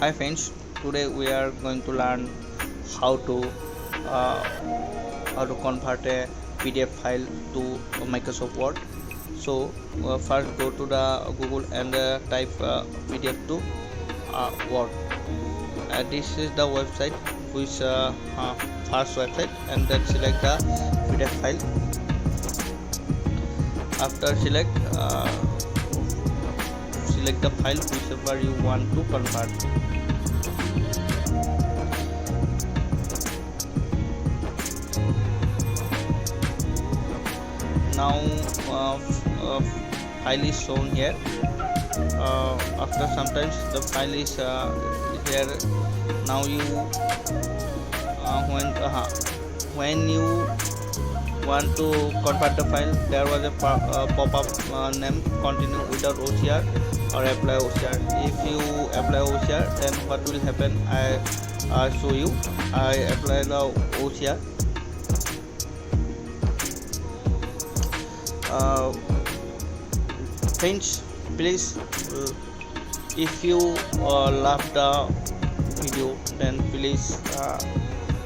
Hi friends, today we are going to learn how to uh, convert a PDF file to Microsoft Word. So first go to the Google and type PDF to Word. This is the website, which first website, and then select the PDF file. After select the file whichever you want to convert. Now file is shown here. After sometimes the file is here. Now you when you want to convert the file, there was a pop-up name continue without OCR or apply OCR. If you apply OCR, then what will happen? I show you. I apply the OCR. Friends, please, if you love the video, then please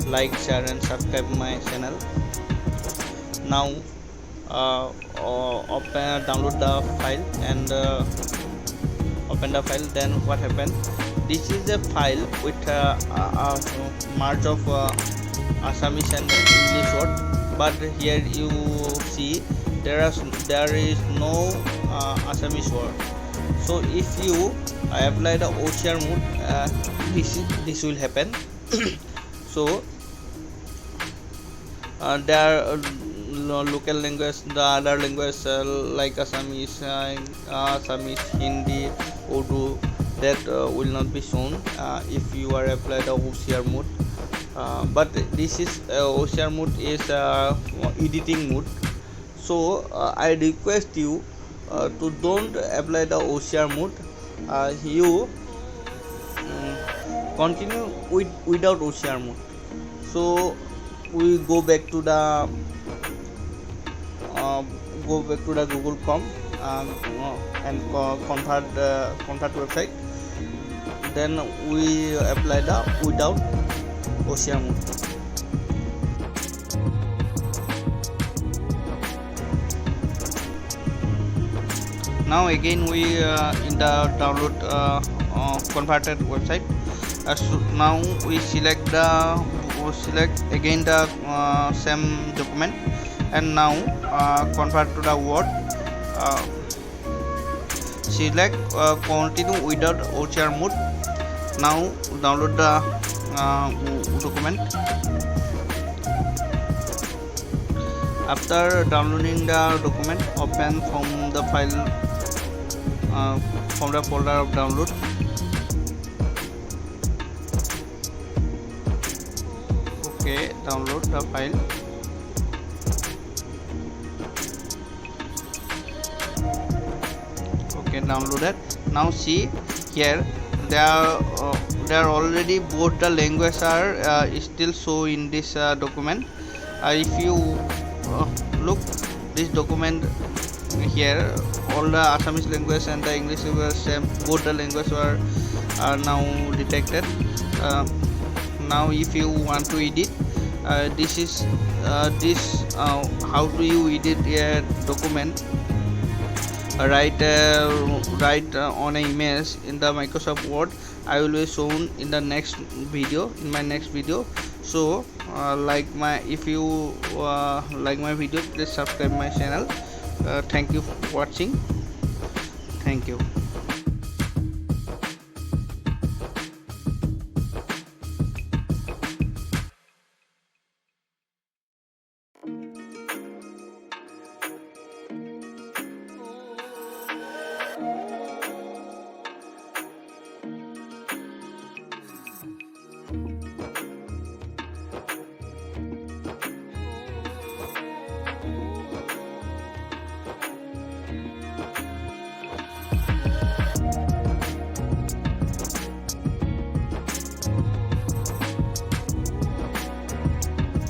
like, share and subscribe my channel. Now download the file and open the file. Then what happened? This is a file with merge of Assamese and English word, but here you see there is no Assamese word. So if you apply the OCR mode, this will happen. So there are local language, the other language like Assamese, Hindi, Urdu, that will not be shown if you are apply the OCR mode. But this is OCR mode is editing mode. So I request you to don't apply the OCR mode. You continue without OCR mode. So we go back to the Google Chrome and convert website. Then we apply the without OCR mode. Now again we in the download converted website. So now we select again the same document, and now convert to the Word. Select continue without OCR mode. Now download the document. After downloading the document, open from the file from the folder of download. Okay, download the file. Okay, downloaded. Now see here, there are already both the languages are still show in this document. If you look this document here, all the Assamese language and the English language same, both the languages are now detected. Now if you want to edit, this is how do you edit a document? Write on an image in the Microsoft Word. I will be shown in the next video, in my next video. So if you like my video, please subscribe my channel. Thank you for watching. Thank you.